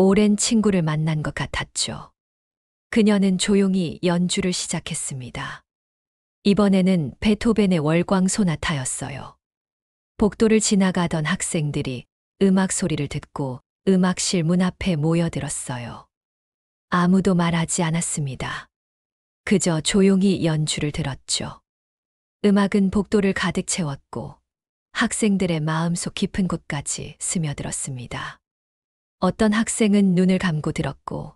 오랜 친구를 만난 것 같았죠. 그녀는 조용히 연주를 시작했습니다. 이번에는 베토벤의 월광 소나타였어요. 복도를 지나가던 학생들이 음악 소리를 듣고 음악실 문 앞에 모여들었어요. 아무도 말하지 않았습니다. 그저 조용히 연주를 들었죠. 음악은 복도를 가득 채웠고 학생들의 마음속 깊은 곳까지 스며들었습니다. 어떤 학생은 눈을 감고 들었고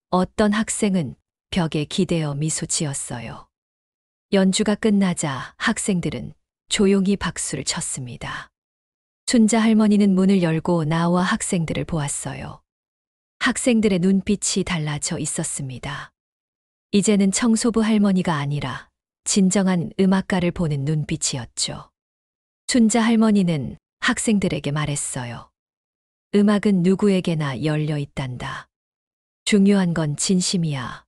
어떤 학생은 벽에 기대어 미소 지었어요. 연주가 끝나자 학생들은 조용히 박수를 쳤습니다. 순자 할머니는 문을 열고 나와 학생들을 보았어요. 학생들의 눈빛이 달라져 있었습니다. 이제는 청소부 할머니가 아니라 진정한 음악가를 보는 눈빛이었죠. 순자 할머니는 학생들에게 말했어요. 음악은 누구에게나 열려 있단다. 중요한 건 진심이야.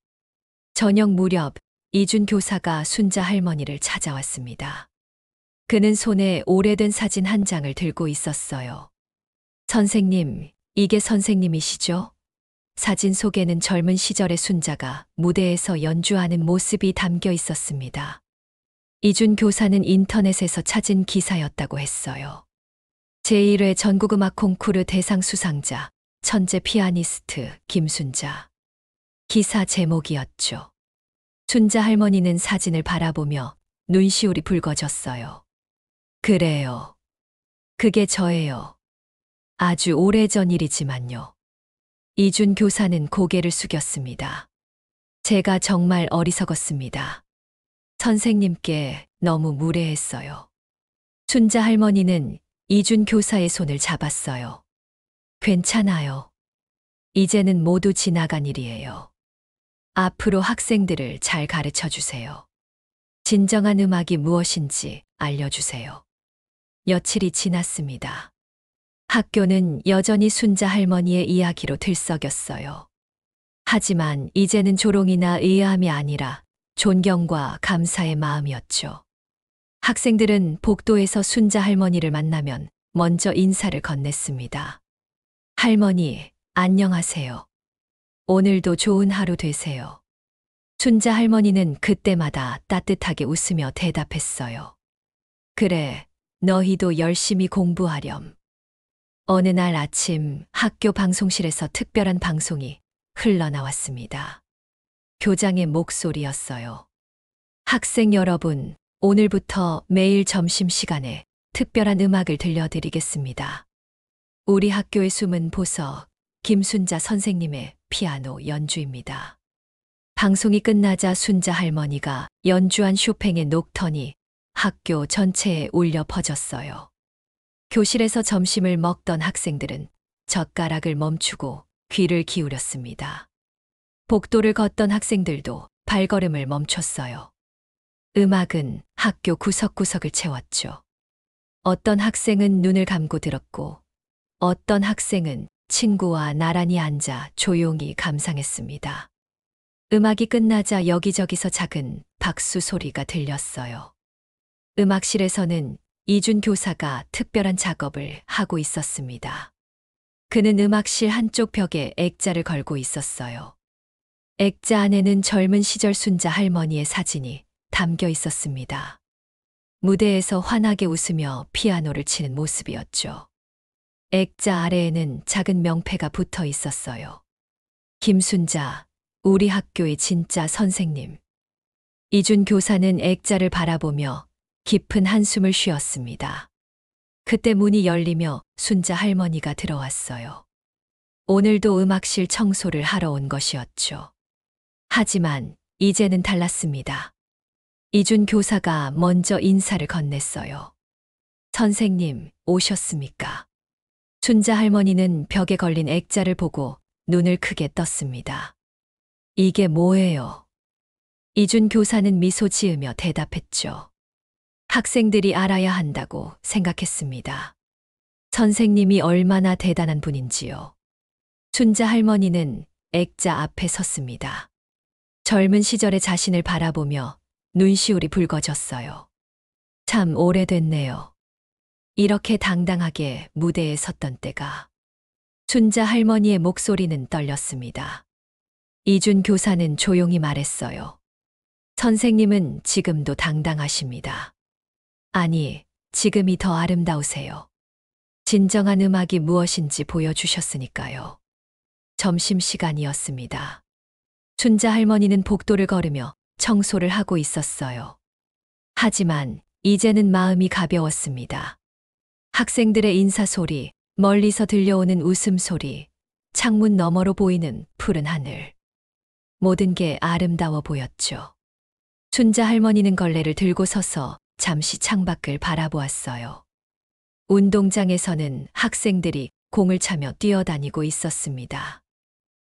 저녁 무렵 이준 교사가 순자 할머니를 찾아왔습니다. 그는 손에 오래된 사진 한 장을 들고 있었어요. 선생님, 이게 선생님이시죠? 사진 속에는 젊은 시절의 순자가 무대에서 연주하는 모습이 담겨 있었습니다. 이준 교사는 인터넷에서 찾은 기사였다고 했어요. 제1회 전국음악 콩쿠르 대상 수상자, 천재 피아니스트 김순자. 기사 제목이었죠. 순자 할머니는 사진을 바라보며 눈시울이 붉어졌어요. 그래요. 그게 저예요. 아주 오래전 일이지만요. 이준 교사는 고개를 숙였습니다. 제가 정말 어리석었습니다. 선생님께 너무 무례했어요. 순자 할머니는 이준 교사의 손을 잡았어요. 괜찮아요. 이제는 모두 지나간 일이에요. 앞으로 학생들을 잘 가르쳐 주세요. 진정한 음악이 무엇인지 알려주세요. 며칠이 지났습니다. 학교는 여전히 순자 할머니의 이야기로 들썩였어요. 하지만 이제는 조롱이나 의아함이 아니라 존경과 감사의 마음이었죠. 학생들은 복도에서 순자 할머니를 만나면 먼저 인사를 건넸습니다. 할머니, 안녕하세요. 오늘도 좋은 하루 되세요. 순자 할머니는 그때마다 따뜻하게 웃으며 대답했어요. 그래, 너희도 열심히 공부하렴. 어느 날 아침 학교 방송실에서 특별한 방송이 흘러나왔습니다. 교장의 목소리였어요. 학생 여러분, 오늘부터 매일 점심시간에 특별한 음악을 들려드리겠습니다. 우리 학교의 숨은 보석, 김순자 선생님의 피아노 연주입니다. 방송이 끝나자 순자 할머니가 연주한 쇼팽의 녹턴이 학교 전체에 울려 퍼졌어요. 교실에서 점심을 먹던 학생들은 젓가락을 멈추고 귀를 기울였습니다. 복도를 걷던 학생들도 발걸음을 멈췄어요. 음악은 학교 구석구석을 채웠죠. 어떤 학생은 눈을 감고 들었고 어떤 학생은 친구와 나란히 앉아 조용히 감상했습니다. 음악이 끝나자 여기저기서 작은 박수 소리가 들렸어요. 음악실에서는 이준 교사가 특별한 작업을 하고 있었습니다. 그는 음악실 한쪽 벽에 액자를 걸고 있었어요. 액자 안에는 젊은 시절 순자 할머니의 사진이 담겨 있었습니다. 무대에서 환하게 웃으며 피아노를 치는 모습이었죠. 액자 아래에는 작은 명패가 붙어 있었어요. 김순자, 우리 학교의 진짜 선생님. 이준 교사는 액자를 바라보며 깊은 한숨을 쉬었습니다. 그때 문이 열리며 순자 할머니가 들어왔어요. 오늘도 음악실 청소를 하러 온 것이었죠. 하지만 이제는 달랐습니다. 이준 교사가 먼저 인사를 건넸어요. 선생님, 오셨습니까? 춘자 할머니는 벽에 걸린 액자를 보고 눈을 크게 떴습니다. 이게 뭐예요? 이준 교사는 미소 지으며 대답했죠. 학생들이 알아야 한다고 생각했습니다. 선생님이 얼마나 대단한 분인지요. 춘자 할머니는 액자 앞에 섰습니다. 젊은 시절의 자신을 바라보며 눈시울이 붉어졌어요. 참 오래됐네요. 이렇게 당당하게 무대에 섰던 때가. 춘자 할머니의 목소리는 떨렸습니다. 이준 교사는 조용히 말했어요. 선생님은 지금도 당당하십니다. 아니, 지금이 더 아름다우세요. 진정한 음악이 무엇인지 보여주셨으니까요. 점심시간이었습니다. 춘자 할머니는 복도를 걸으며 청소를 하고 있었어요. 하지만 이제는 마음이 가벼웠습니다. 학생들의 인사소리, 멀리서 들려오는 웃음소리, 창문 너머로 보이는 푸른 하늘. 모든 게 아름다워 보였죠. 춘자 할머니는 걸레를 들고 서서 잠시 창밖을 바라보았어요. 운동장에서는 학생들이 공을 차며 뛰어다니고 있었습니다.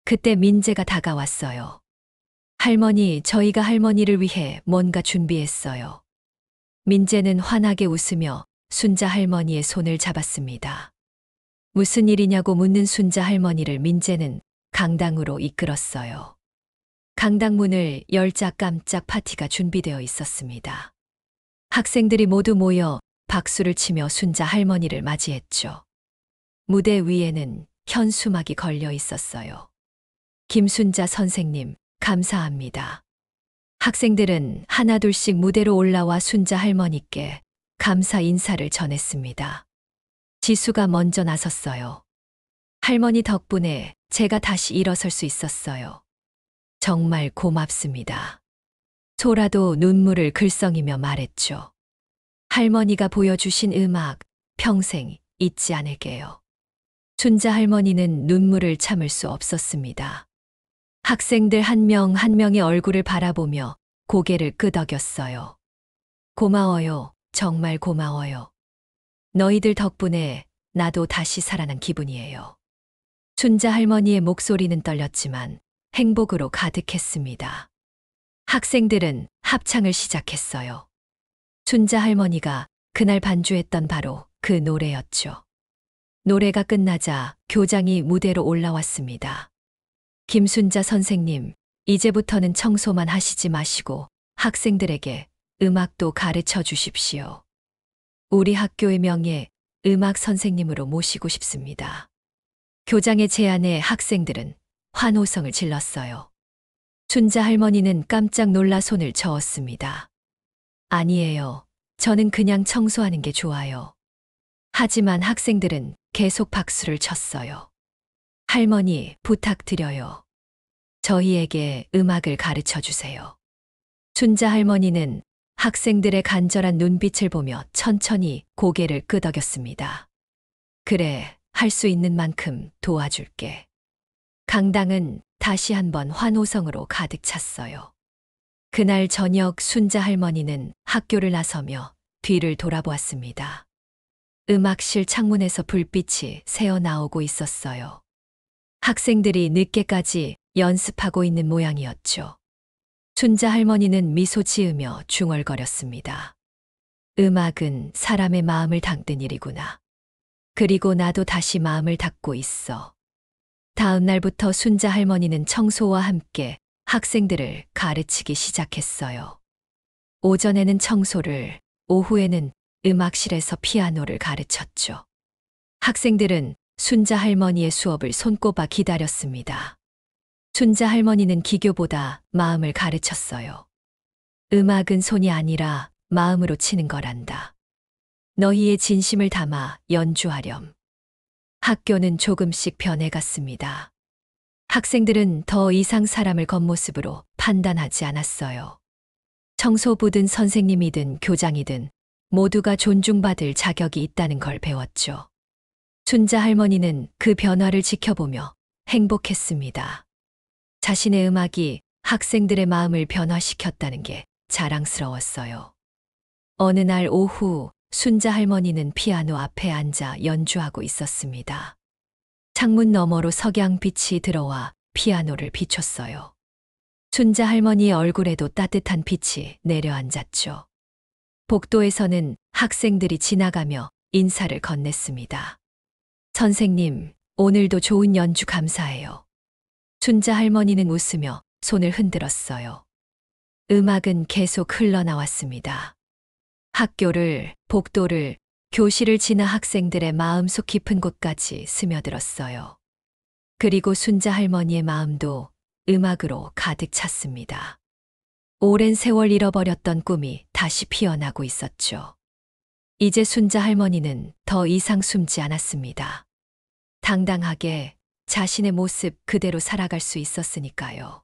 그때 민재가 다가왔어요. 할머니, 저희가 할머니를 위해 뭔가 준비했어요. 민재는 환하게 웃으며 순자 할머니의 손을 잡았습니다. 무슨 일이냐고 묻는 순자 할머니를 민재는 강당으로 이끌었어요. 강당 문을 열자 깜짝 파티가 준비되어 있었습니다. 학생들이 모두 모여 박수를 치며 순자 할머니를 맞이했죠. 무대 위에는 현수막이 걸려 있었어요. 김순자 선생님, 감사합니다. 학생들은 하나둘씩 무대로 올라와 순자 할머니께 감사 인사를 전했습니다. 지수가 먼저 나섰어요. 할머니 덕분에 제가 다시 일어설 수 있었어요. 정말 고맙습니다. 소라도 눈물을 글썽이며 말했죠. 할머니가 보여주신 음악 평생 잊지 않을게요. 춘자 할머니는 눈물을 참을 수 없었습니다. 학생들 한 명 한 명의 얼굴을 바라보며 고개를 끄덕였어요. 고마워요. 정말 고마워요. 너희들 덕분에 나도 다시 살아난 기분이에요. 춘자 할머니의 목소리는 떨렸지만 행복으로 가득했습니다. 학생들은 합창을 시작했어요. 춘자 할머니가 그날 반주했던 바로 그 노래였죠. 노래가 끝나자 교장이 무대로 올라왔습니다. 김순자 선생님, 이제부터는 청소만 하시지 마시고 학생들에게 음악도 가르쳐 주십시오. 우리 학교의 명예 음악 선생님으로 모시고 싶습니다. 교장의 제안에 학생들은 환호성을 질렀어요. 춘자 할머니는 깜짝 놀라 손을 저었습니다. 아니에요. 저는 그냥 청소하는 게 좋아요. 하지만 학생들은 계속 박수를 쳤어요. 할머니, 부탁드려요. 저희에게 음악을 가르쳐 주세요. 춘자 할머니는 학생들의 간절한 눈빛을 보며 천천히 고개를 끄덕였습니다. 그래, 할 수 있는 만큼 도와줄게. 강당은 다시 한번 환호성으로 가득 찼어요. 그날 저녁 순자 할머니는 학교를 나서며 뒤를 돌아보았습니다. 음악실 창문에서 불빛이 새어나오고 있었어요. 학생들이 늦게까지 연습하고 있는 모양이었죠. 춘자 할머니는 미소 지으며 중얼거렸습니다. 음악은 사람의 마음을 닦는 일이구나. 그리고 나도 다시 마음을 닦고 있어. 다음 날부터 순자 할머니는 청소와 함께 학생들을 가르치기 시작했어요. 오전에는 청소를, 오후에는 음악실에서 피아노를 가르쳤죠. 학생들은 순자 할머니의 수업을 손꼽아 기다렸습니다. 순자 할머니는 기교보다 마음을 가르쳤어요. 음악은 손이 아니라 마음으로 치는 거란다. 너희의 진심을 담아 연주하렴. 학교는 조금씩 변해갔습니다. 학생들은 더 이상 사람을 겉모습으로 판단하지 않았어요. 청소부든 선생님이든 교장이든 모두가 존중받을 자격이 있다는 걸 배웠죠. 춘자 할머니는 그 변화를 지켜보며 행복했습니다. 자신의 음악이 학생들의 마음을 변화시켰다는 게 자랑스러웠어요. 어느 날 오후 순자 할머니는 피아노 앞에 앉아 연주하고 있었습니다. 창문 너머로 석양빛이 들어와 피아노를 비췄어요. 순자 할머니의 얼굴에도 따뜻한 빛이 내려앉았죠. 복도에서는 학생들이 지나가며 인사를 건넸습니다. 선생님, 오늘도 좋은 연주 감사해요. 순자 할머니는 웃으며 손을 흔들었어요. 음악은 계속 흘러나왔습니다. 학교를, 복도를, 교실을 지나 학생들의 마음속 깊은 곳까지 스며들었어요. 그리고 순자 할머니의 마음도 음악으로 가득 찼습니다. 오랜 세월 잃어버렸던 꿈이 다시 피어나고 있었죠. 이제 순자 할머니는 더 이상 숨지 않았습니다. 당당하게 자신의 모습 그대로 살아갈 수 있었으니까요.